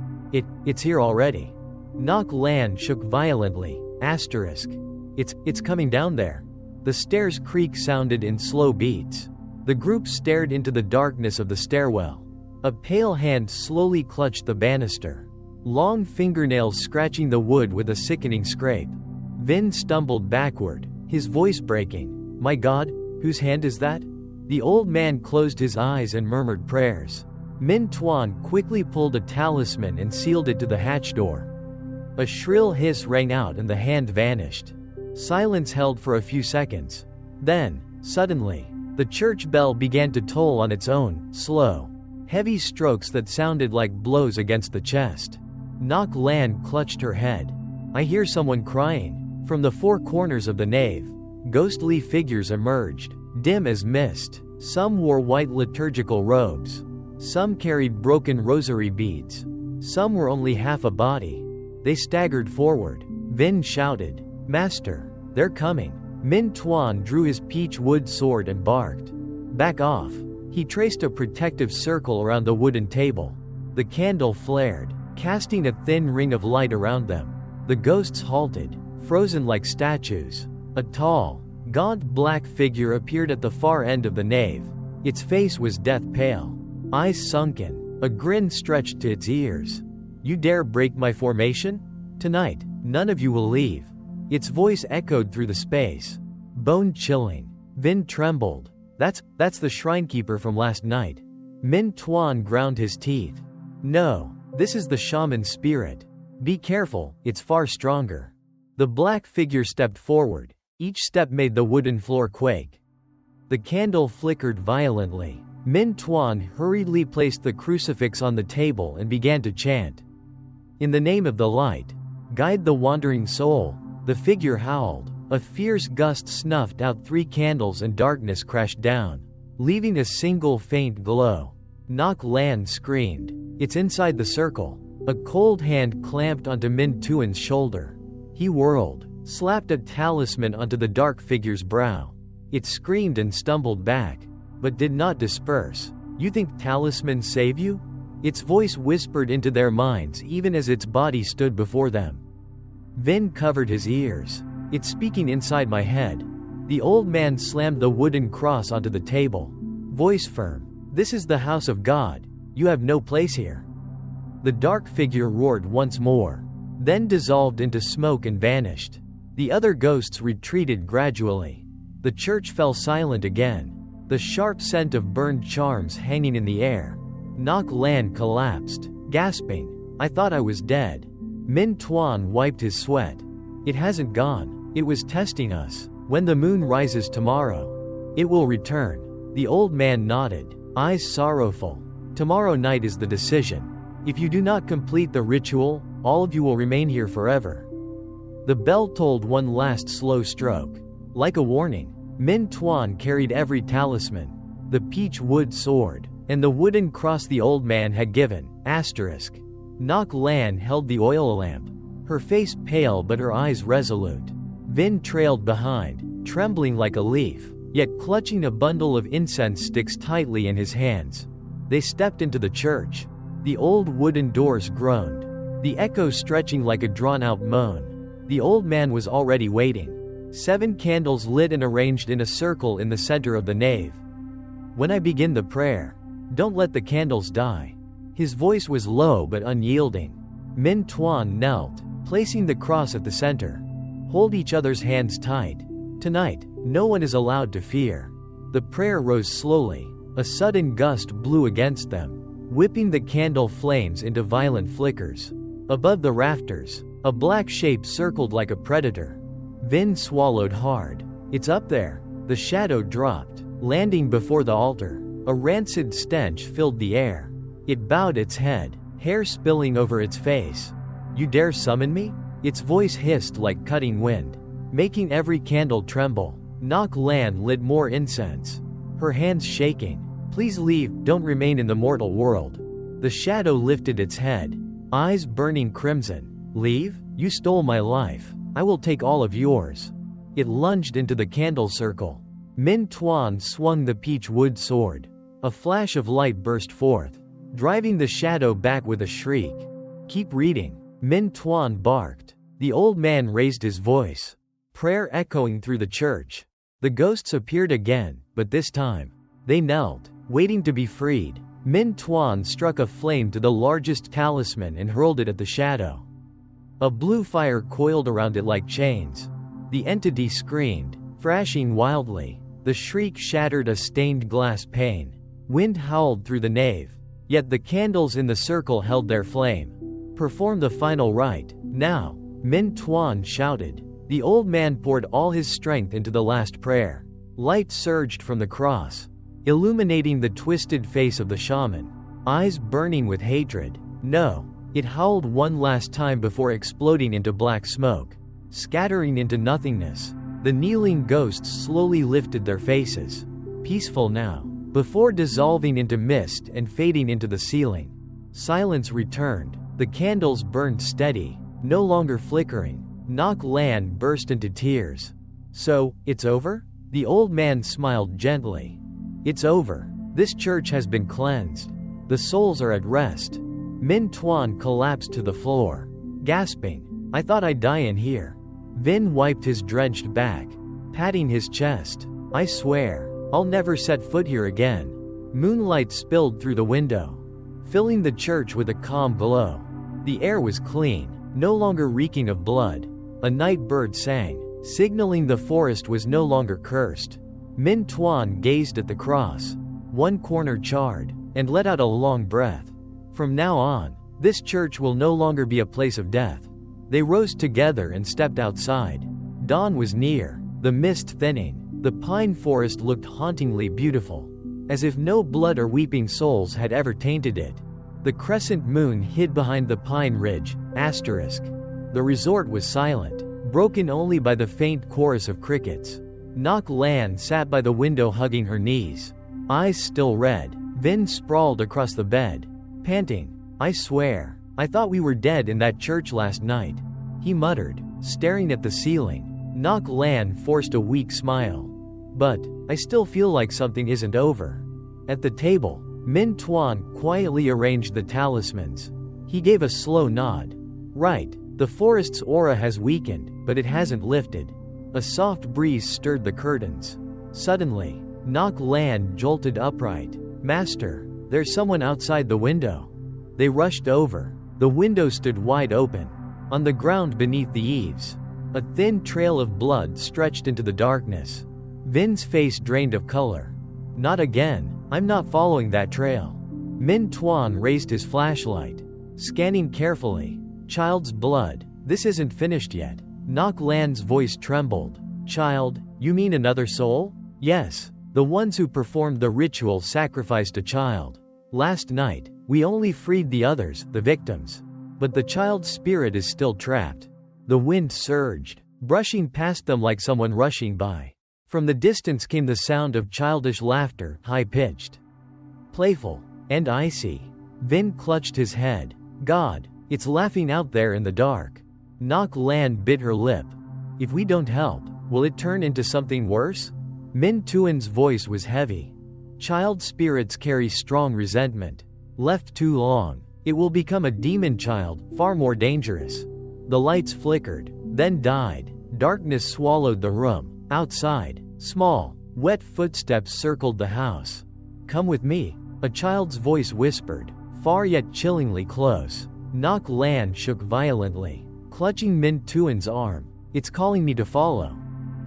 It's here already." Nok Lan shook violently. It's coming down there." The stairs' creak sounded in slow beats. The group stared into the darkness of the stairwell. A pale hand slowly clutched the banister, long fingernails scratching the wood with a sickening scrape. Vin stumbled backward, his voice breaking. "My God, whose hand is that?" The old man closed his eyes and murmured prayers. Min Tuan quickly pulled a talisman and sealed it to the hatch door. A shrill hiss rang out and the hand vanished. Silence held for a few seconds. Then, suddenly, the church bell began to toll on its own, slow, heavy strokes that sounded like blows against the chest. Nok Lan clutched her head. "I hear someone crying." From the four corners of the nave, ghostly figures emerged, dim as mist. Some wore white liturgical robes. Some carried broken rosary beads. Some were only half a body. They staggered forward. Vin shouted, "Master, they're coming." Min Tuan drew his peach wood sword and barked, "Back off." He traced a protective circle around the wooden table. The candle flared, casting a thin ring of light around them. The ghosts halted, frozen like statues. A tall, gaunt black figure appeared at the far end of the nave. Its face was death pale, eyes sunken, a grin stretched to its ears. "You dare break my formation? Tonight, none of you will leave." Its voice echoed through the space, bone-chilling. Vin trembled. That's the shrinekeeper from last night." Min Tuan ground his teeth. "No, this is the shaman spirit. Be careful, it's far stronger." The black figure stepped forward. Each step made the wooden floor quake. The candle flickered violently. Min Tuan hurriedly placed the crucifix on the table and began to chant. "In the name of the light, guide the wandering soul." The figure howled. A fierce gust snuffed out 3 candles and darkness crashed down, leaving a single faint glow. Nok Lan screamed. "It's inside the circle." A cold hand clamped onto Min Tuan's shoulder. He whirled, slapped a talisman onto the dark figure's brow. It screamed and stumbled back, but did not disperse. "You think talismans save you?" Its voice whispered into their minds even as its body stood before them. Vin covered his ears. "It's speaking inside my head." The old man slammed the wooden cross onto the table. Voice firm. "This is the house of God. You have no place here." The dark figure roared once more, then dissolved into smoke and vanished. The other ghosts retreated gradually. The church fell silent again, the sharp scent of burned charms hanging in the air. Nok Lan collapsed, gasping, "I thought I was dead." Min Tuan wiped his sweat. "It hasn't gone. It was testing us. When the moon rises tomorrow, it will return." The old man nodded, eyes sorrowful. "Tomorrow night is the decision. If you do not complete the ritual, all of you will remain here forever." The bell tolled one last slow stroke. Like a warning, Min Tuan carried every talisman, the peach wood sword, and the wooden cross the old man had given. Nok Lan held the oil lamp, her face pale but her eyes resolute. Vin trailed behind, trembling like a leaf, yet clutching a bundle of incense sticks tightly in his hands. They stepped into the church. The old wooden doors groaned, the echo stretching like a drawn-out moan. The old man was already waiting. 7 candles lit and arranged in a circle in the center of the nave. "When I begin the prayer, don't let the candles die." His voice was low but unyielding. Min Tuan knelt, placing the cross at the center. "Hold each other's hands tight. Tonight, no one is allowed to fear." The prayer rose slowly. A sudden gust blew against them, whipping the candle flames into violent flickers. Above the rafters, a black shape circled like a predator. Vin swallowed hard. It's up there. The shadow dropped, landing before the altar. A rancid stench filled the air. It bowed its head, hair spilling over its face. You dare summon me? Its voice hissed like cutting wind, making every candle tremble. Nok Lan lit more incense, her hands shaking. Please leave, don't remain in the mortal world. The shadow lifted its head, eyes burning crimson. Leave? You stole my life. I will take all of yours. It lunged into the candle circle. Min Tuan swung the peach wood sword. A flash of light burst forth, driving the shadow back with a shriek. Keep reading, Min Tuan barked. The old man raised his voice, prayer echoing through the church. The ghosts appeared again, but this time, they knelt, waiting to be freed. Min Tuan struck a flame to the largest talisman and hurled it at the shadow. A blue fire coiled around it like chains. The entity screamed, thrashing wildly. The shriek shattered a stained glass pane. Wind howled through the nave, yet the candles in the circle held their flame. Perform the final rite, now, Min Tuan shouted. The old man poured all his strength into the last prayer. Light surged from the cross, illuminating the twisted face of the shaman, eyes burning with hatred. No, it howled one last time before exploding into black smoke, scattering into nothingness. The kneeling ghosts slowly lifted their faces, peaceful now, before dissolving into mist and fading into the ceiling. Silence returned. The candles burned steady, no longer flickering. Nok Lan burst into tears. So, it's over? The old man smiled gently. It's over. This church has been cleansed. The souls are at rest. Min Tuan collapsed to the floor, gasping. I thought I'd die in here. Vin wiped his drenched back, patting his chest. I swear, I'll never set foot here again. Moonlight spilled through the window, filling the church with a calm glow. The air was clean, no longer reeking of blood. A night bird sang, signaling the forest was no longer cursed. Min Tuan gazed at the cross, one corner charred, and let out a long breath. From now on, this church will no longer be a place of death. They rose together and stepped outside. Dawn was near, the mist thinning. The pine forest looked hauntingly beautiful, as if no blood or weeping souls had ever tainted it. The crescent moon hid behind the pine ridge, asterisk. The resort was silent, broken only by the faint chorus of crickets. Nok Lan sat by the window hugging her knees, eyes still red. Vin sprawled across the bed, panting. I swear, I thought we were dead in that church last night, he muttered, staring at the ceiling. Nok Lan forced a weak smile. But, I still feel like something isn't over. At the table, Min Tuan quietly arranged the talismans. He gave a slow nod. Right, the forest's aura has weakened, but it hasn't lifted. A soft breeze stirred the curtains. Suddenly, Nok Lan jolted upright. Master, there's someone outside the window. They rushed over. The window stood wide open. On the ground beneath the eaves, a thin trail of blood stretched into the darkness. Vin's face drained of color. Not again, I'm not following that trail. Min Tuan raised his flashlight, scanning carefully. Child's blood, this isn't finished yet. Nok Lan's voice trembled. Child, you mean another soul? Yes, the ones who performed the ritual sacrificed a child. Last night, we only freed the others, the victims. But the child's spirit is still trapped. The wind surged, brushing past them like someone rushing by. From the distance came the sound of childish laughter, high-pitched, playful, and icy. Vin clutched his head. God, it's laughing out there in the dark. Nok Lan bit her lip. If we don't help, will it turn into something worse? Min Tuan's voice was heavy. Child spirits carry strong resentment. Left too long, it will become a demon child, far more dangerous. The lights flickered, then died. Darkness swallowed the room. Outside, small, wet footsteps circled the house. Come with me, a child's voice whispered, far yet chillingly close. Nok Lan shook violently, clutching Min Tuan's arm. It's calling me to follow.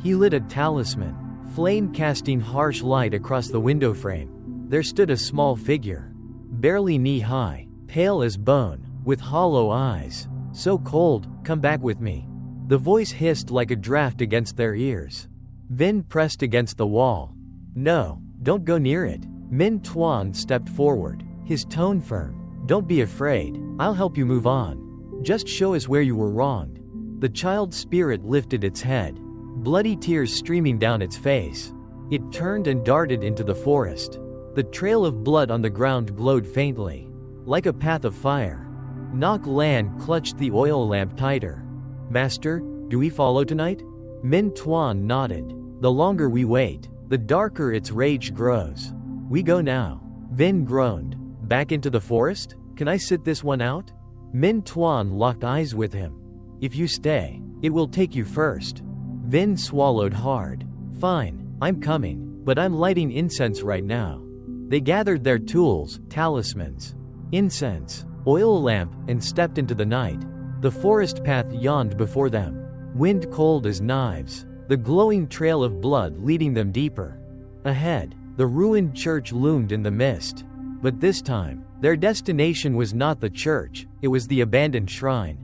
He lit a talisman, flame casting harsh light across the window frame. There stood a small figure, barely knee-high, pale as bone, with hollow eyes. So cold, come back with me. The voice hissed like a draft against their ears. Vin pressed against the wall. No, don't go near it. Min Tuan stepped forward, his tone firm. Don't be afraid, I'll help you move on. Just show us where you were wronged. The child's spirit lifted its head, bloody tears streaming down its face. It turned and darted into the forest. The trail of blood on the ground glowed faintly, like a path of fire. Nok Lan clutched the oil lamp tighter. Master, do we follow tonight? Min Tuan nodded. The longer we wait, the darker its rage grows. We go now. Vin groaned. Back into the forest? Can I sit this one out? Min Tuan locked eyes with him. If you stay, it will take you first. Vin swallowed hard. Fine, I'm coming, but I'm lighting incense right now. They gathered their tools, talismans, incense, oil lamp, and stepped into the night. The forest path yawned before them, wind cold as knives, the glowing trail of blood leading them deeper. Ahead, the ruined church loomed in the mist. But this time, their destination was not the church, it was the abandoned shrine.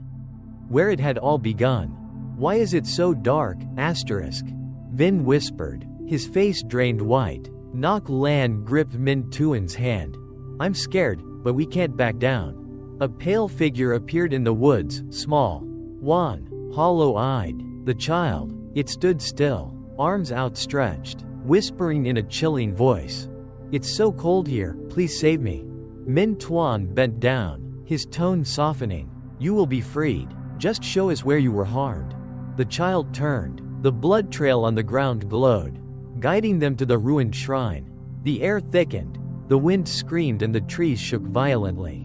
Where it had all begun. Why is it so dark? Vin whispered, his face drained white. Nok Lan gripped Min Tuan's hand. I'm scared, but we can't back down. A pale figure appeared in the woods, small, wan, hollow-eyed. The child, it stood still, arms outstretched, whispering in a chilling voice. It's so cold here, please save me. Min Tuan bent down, his tone softening. You will be freed, just show us where you were harmed. The child turned, the blood trail on the ground glowed, guiding them to the ruined shrine. The air thickened, the wind screamed and the trees shook violently.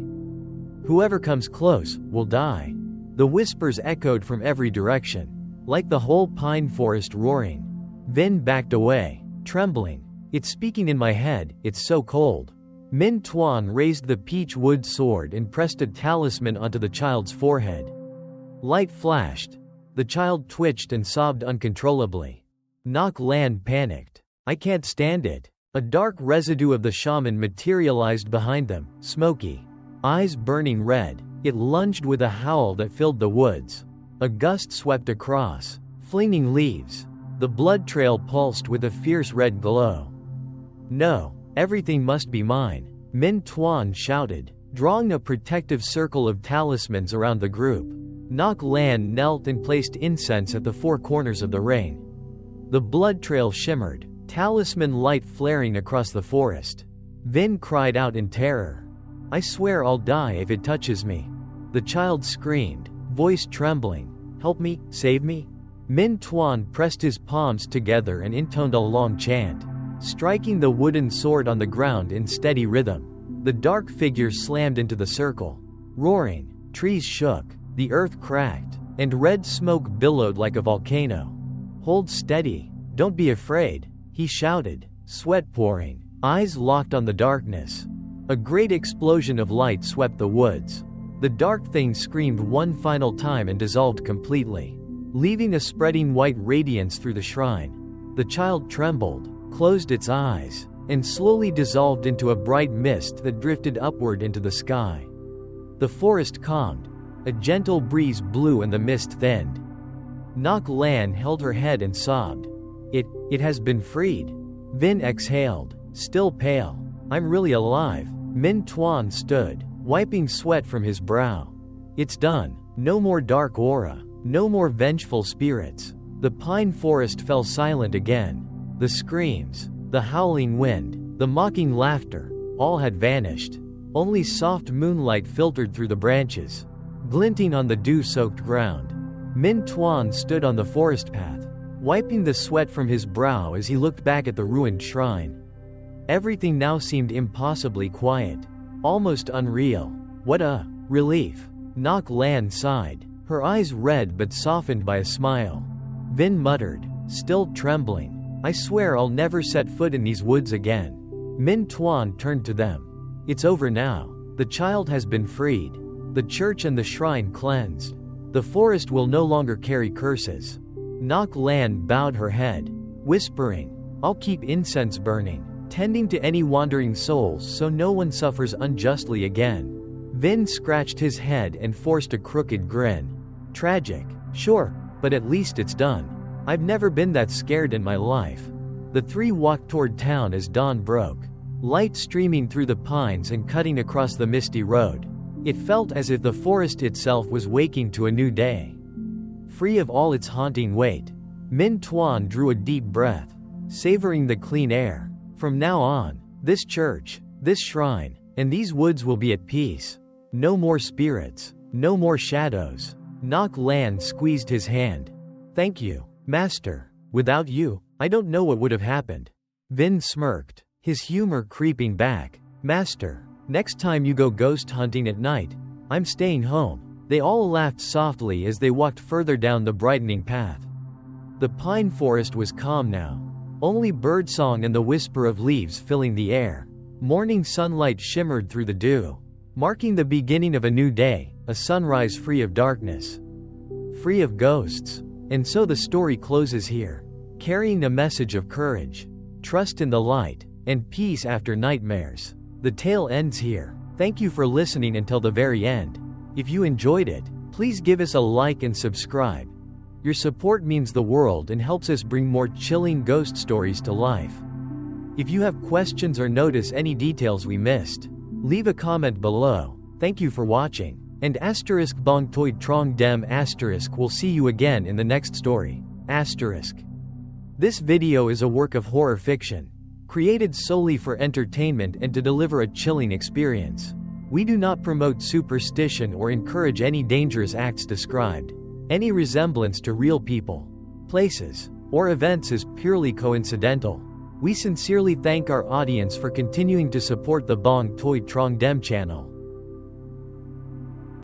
Whoever comes close, will die. The whispers echoed from every direction, like the whole pine forest roaring. Vin backed away, trembling. It's speaking in my head, it's so cold. Min Tuan raised the peach wood sword and pressed a talisman onto the child's forehead. Light flashed. The child twitched and sobbed uncontrollably. Nok Lan panicked. I can't stand it. A dark residue of the shaman materialized behind them, smoky, eyes burning red. It lunged with a howl that filled the woods. A gust swept across, flinging leaves. The blood trail pulsed with a fierce red glow. No, everything must be mine, Min Tuan shouted, drawing a protective circle of talismans around the group. Nok Lan knelt and placed incense at the four corners of the ring. The blood trail shimmered, talisman light flaring across the forest. Vin cried out in terror. I swear I'll die if it touches me. The child screamed, voice trembling. Help me, save me. Min Tuan pressed his palms together and intoned a long chant, striking the wooden sword on the ground in steady rhythm. The dark figure slammed into the circle. Roaring, trees shook, the earth cracked, and red smoke billowed like a volcano. Hold steady, don't be afraid, he shouted, sweat pouring, eyes locked on the darkness. A great explosion of light swept the woods. The dark thing screamed one final time and dissolved completely, leaving a spreading white radiance through the shrine. The child trembled, closed its eyes, and slowly dissolved into a bright mist that drifted upward into the sky. The forest calmed. A gentle breeze blew and the mist thinned. Nok Lan held her head and sobbed. It has been freed. Vin exhaled, still pale. I'm really alive. Min Tuan stood, wiping sweat from his brow. It's done. No more dark aura. No more vengeful spirits. The pine forest fell silent again. The screams, the howling wind, the mocking laughter, all had vanished. Only soft moonlight filtered through the branches, glinting on the dew-soaked ground. Min Tuan stood on the forest path, wiping the sweat from his brow as he looked back at the ruined shrine. Everything now seemed impossibly quiet, almost unreal. What a relief. Nok Lan sighed, her eyes red but softened by a smile. Vin muttered, still trembling, I swear I'll never set foot in these woods again. Min Tuan turned to them. It's over now. The child has been freed. The church and the shrine cleansed. The forest will no longer carry curses. Nok Lan bowed her head, whispering, I'll keep incense burning, tending to any wandering souls so no one suffers unjustly again. Vin scratched his head and forced a crooked grin. Tragic, sure, but at least it's done. I've never been that scared in my life. The three walked toward town as dawn broke. Light streaming through the pines and cutting across the misty road. It felt as if the forest itself was waking to a new day. Free of all its haunting weight, Min Tuan drew a deep breath, savoring the clean air. From now on, this church, this shrine, and these woods will be at peace. No more spirits, no more shadows. Nok Lan squeezed his hand. Thank you, Master. Without you, I don't know what would have happened. Vin smirked, his humor creeping back. Master, next time you go ghost hunting at night, I'm staying home. They all laughed softly as they walked further down the brightening path. The pine forest was calm now. Only birdsong and the whisper of leaves filling the air. Morning sunlight shimmered through the dew, marking the beginning of a new day, a sunrise free of darkness, free of ghosts. And so the story closes here, carrying a message of courage, trust in the light, and peace after nightmares. The tale ends here. Thank you for listening until the very end. If you enjoyed it, please give us a like and subscribe. Your support means the world and helps us bring more chilling ghost stories to life. If you have questions or notice any details we missed, leave a comment below. Thank you for watching. And asterisk bong toi trong dem asterisk will see you again in the next story. Asterisk. This video is a work of horror fiction, created solely for entertainment and to deliver a chilling experience. We do not promote superstition or encourage any dangerous acts described. Any resemblance to real people, places, or events is purely coincidental. We sincerely thank our audience for continuing to support the Bong Toi Trong Dem channel.